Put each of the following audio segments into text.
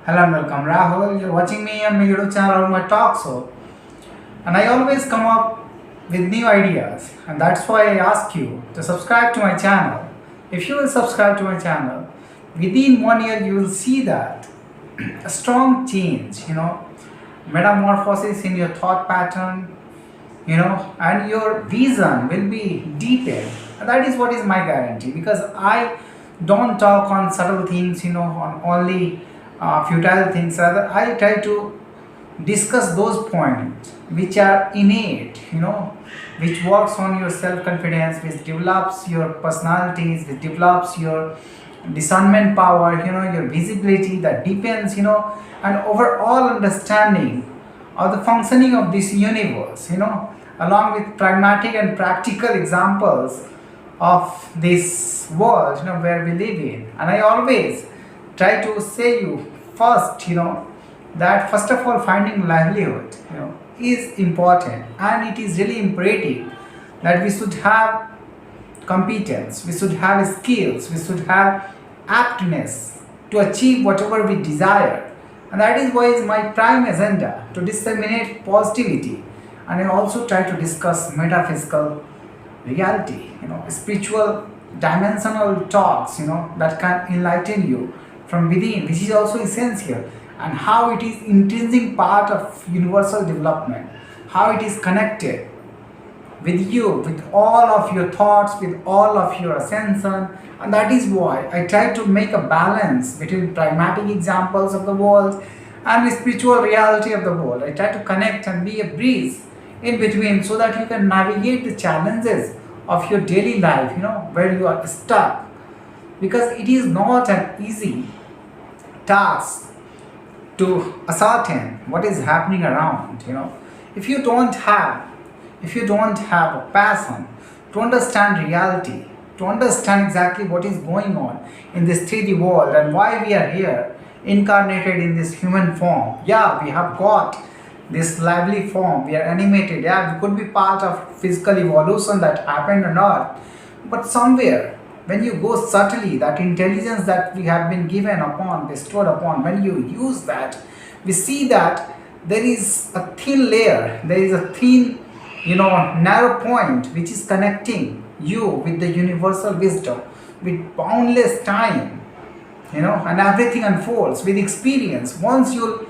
Hello and welcome, Rahul. You're watching me on my YouTube channel or my talk show. And I always come up with new ideas, and that's why I ask you to subscribe to my channel. If you will subscribe to my channel, within 1 year you will see that a strong change, metamorphosis in your thought pattern, and your vision will be deepened. And that is what is my guarantee, because I don't talk on subtle things, on only futile things. Rather, I try to discuss those points which are innate, which works on your self-confidence, which develops your personalities, which develops your discernment power, your visibility, that depends, and overall understanding of the functioning of this universe, along with pragmatic and practical examples of this world, where we live in. And I always try to say you first, that first of all, finding livelihood, is important, and it is really imperative that we should have competence, we should have skills, we should have aptness to achieve whatever we desire. And that is why is my prime agenda to disseminate positivity, and I also try to discuss metaphysical reality, spiritual dimensional talks, that can enlighten you from within, which is also essential, and how it is intrinsic part of universal development, how it is connected with you, with all of your thoughts, with all of your ascension. And that is why I try to make a balance between pragmatic examples of the world and the spiritual reality of the world. I try to connect and be a breeze in between, so that you can navigate the challenges of your daily life, where you are stuck. Because it is not an easy task to ascertain what is happening around, if you don't have a passion to understand reality, to understand exactly what is going on in this 3D world and why we are here incarnated in this human form. Yeah, we have got this lively form, we are animated, yeah, we could be part of physical evolution that happened on earth. But somewhere, when you go subtly, that intelligence that we have been given upon, bestowed upon, when you use that, we see that there is a thin layer, there is a thin, narrow point which is connecting you with the universal wisdom, with boundless time, and everything unfolds with experience. Once you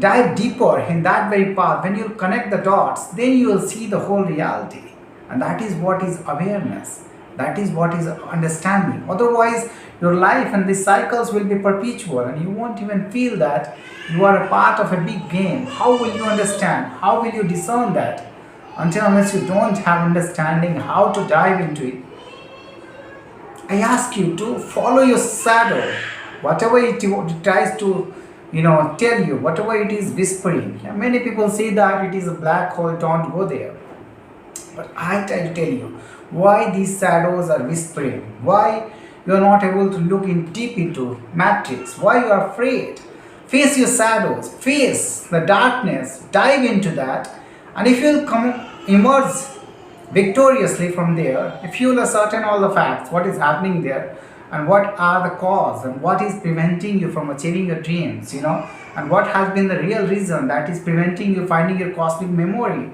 dive deeper in that very path, when you connect the dots, then you will see the whole reality. And that is what is awareness. That is what is understanding. Otherwise, your life and these cycles will be perpetual, and you won't even feel that you are a part of a big game. How will you understand? How will you discern that? Unless you don't have understanding how to dive into it. I ask you to follow your shadow, whatever it tries to tell you, whatever it is whispering. Many people say that it is a black hole, don't go there. But I try to tell you why these shadows are whispering, why you are not able to look in deep into matrix, why you are afraid. Face your shadows, face the darkness, dive into that, and if you will emerge victoriously from there, if you will ascertain all the facts, what is happening there, and what are the cause, and what is preventing you from achieving your dreams, and what has been the real reason that is preventing you finding your cosmic memory,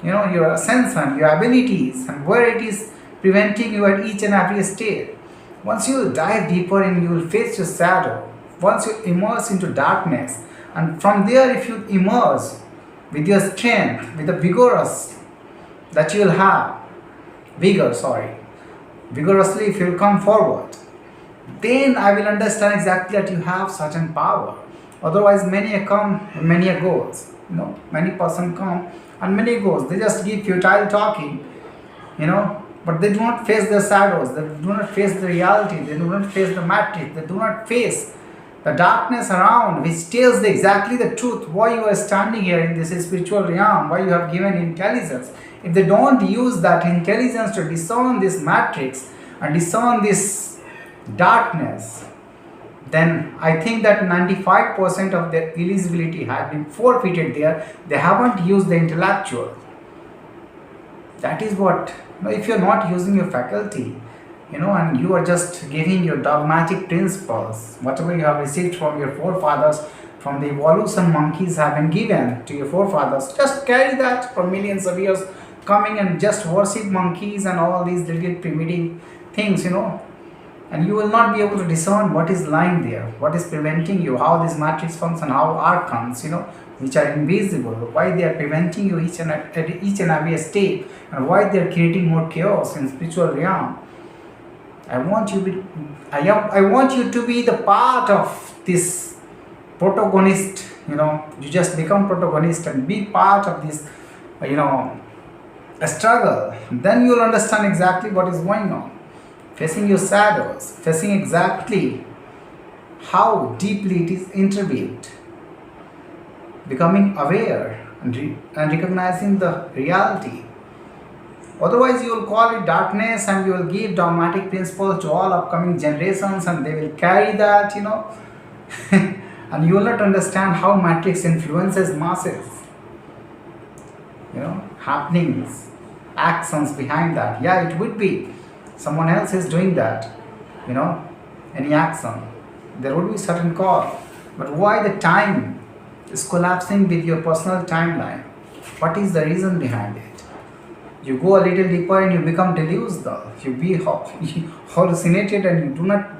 your ascension, your abilities, and where it is preventing you at each and every stage. Once you will dive deeper and you will face your shadow, once you immerse into darkness, and from there if you immerse with your strength, with the vigorously if you will come forward, then I will understand exactly that you have certain power. Otherwise, many come and many goes. Many person come and many goes. They just give futile talking, but they do not face their shadows. They do not face the reality. They do not face the matrix. They do not face the darkness around, which tells exactly the truth, why you are standing here in this spiritual realm, why you have given intelligence. If they don't use that intelligence to discern this matrix and discern this darkness, then I think that 95% of their eligibility has been forfeited there. They haven't used the intellectual. That is what, if you're not using your faculty, and you are just giving your dogmatic principles, whatever you have received from your forefathers, from the evolution monkeys have been given to your forefathers. Just carry that for millions of years, coming and just worship monkeys and all these little primitive things, and you will not be able to discern what is lying there, what is preventing you, how this matrix functions, how archons, which are invisible, why they are preventing you at each and every stage, and why they are creating more chaos in spiritual realm. I want you to be the part of this protagonist. You just become protagonist and be part of this, a struggle. Then you will understand exactly what is going on. Facing your shadows, facing exactly how deeply it is interweaved, becoming aware and recognizing the reality. Otherwise, you will call it darkness and you will give dogmatic principles to all upcoming generations, and they will carry that, and you will not understand how matrix influences masses, happenings, actions behind that. Yeah, it would be someone else is doing that, any action. There would be certain cause. But why the time is collapsing with your personal timeline? What is the reason behind it? You go a little deeper and you become delusional. You be hallucinated and you do not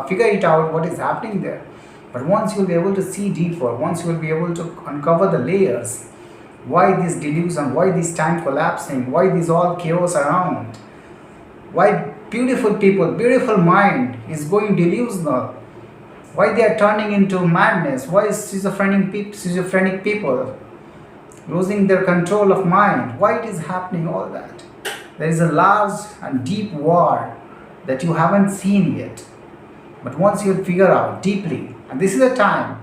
figure it out what is happening there. But once you will be able to see deeper, once you will be able to uncover the layers, why this delusion, why this time collapsing, why this all chaos around, why beautiful people, beautiful mind is going delusional, why they are turning into madness, why is schizophrenic people losing their control of mind, why it is happening, all that. There is a large and deep war that you haven't seen yet. But once you figure out deeply, and this is the time,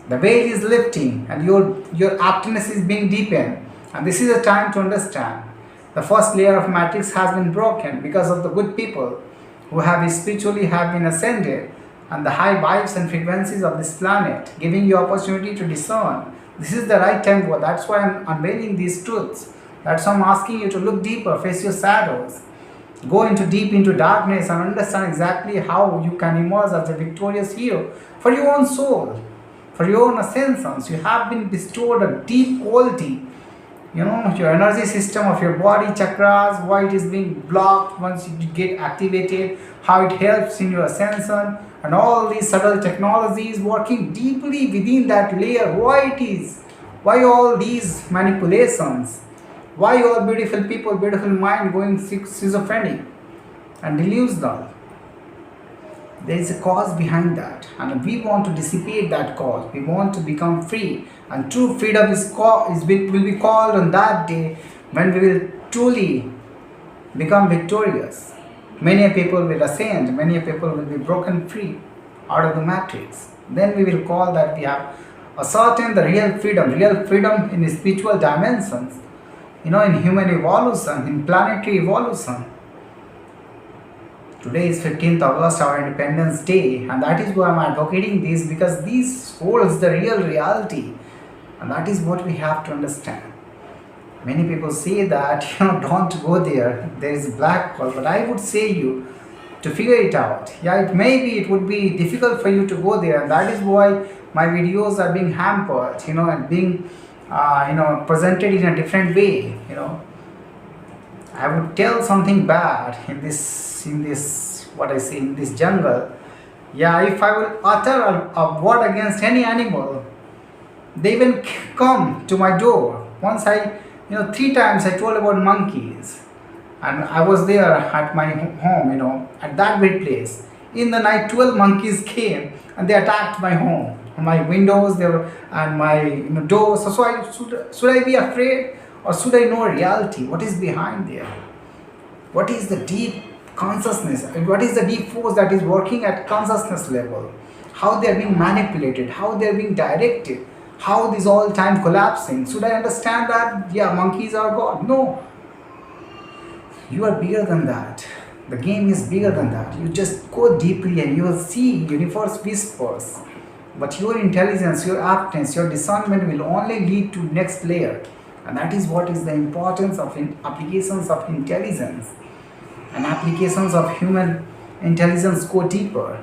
the veil is lifting and your aptness is being deepened, and this is the time to understand. The first layer of matrix has been broken because of the good people who have spiritually have been ascended, and the high vibes and frequencies of this planet, giving you opportunity to discern. This is the right tempo. That's why I'm unveiling these truths. That's why I'm asking you to look deeper, face your shadows, go deep into darkness, and understand exactly how you can emerge as a victorious hero for your own soul, for your own ascensions. You have been bestowed a deep quality. Your energy system of your body chakras, why it is being blocked once you get activated, how it helps in your ascension, and all these subtle technologies working deeply within that layer. Why all these manipulations, why all beautiful people, beautiful mind going schizophrenic and delusional. There is a cause behind that, and we want to dissipate that cause. We want to become free, and true freedom will be called on that day when we will truly become victorious. Many people will ascend, many people will be broken free out of the matrix. Then we will call that we have ascertained the real freedom in spiritual dimensions, in human evolution, in planetary evolution. Today is 15th August, our Independence Day, and that is why I am advocating this, because this holds the real reality, and that is what we have to understand. Many people say that, don't go there, there is a black hole, but I would say you to figure it out. Yeah, it would be difficult for you to go there, and that is why my videos are being hampered, and being, presented in a different way, I would tell something bad in this in this jungle. Yeah, if I will utter a word against any animal, they even come to my door. Once 3 times I told about monkeys, and I was there at my home, at that very place. In the night, 12 monkeys came and they attacked my home, my windows, and my doors. So should I be afraid, or should I know reality? What is behind there? What is the deep consciousness? What is the deep force that is working at consciousness level? How they are being manipulated? How they are being directed? How this all time collapsing? Should I understand that? Yeah, monkeys are God? No. You are bigger than that. The game is bigger than that. You just go deeply and you will see universe whispers. But your intelligence, your aptness, your discernment will only lead to next layer. And that is what is the importance of applications of intelligence. and applications of human intelligence go deeper.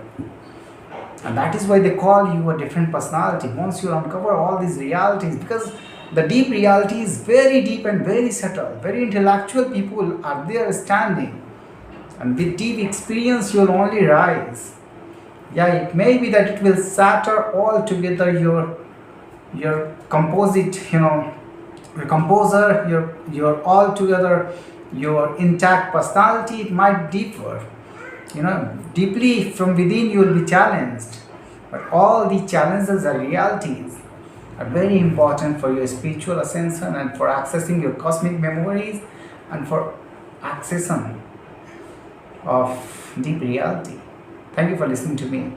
And that is why they call you a different personality once you uncover all these realities, because the deep reality is very deep and very subtle. Very intellectual people are there standing, and with deep experience you'll only rise. Yeah, it may be that it will shatter altogether your composite, your composer, your altogether your intact personality. It might differ, deeply from within you will be challenged. But all the challenges are realities, are very important for your spiritual ascension and for accessing your cosmic memories and for accession of deep reality. Thank you for listening to me.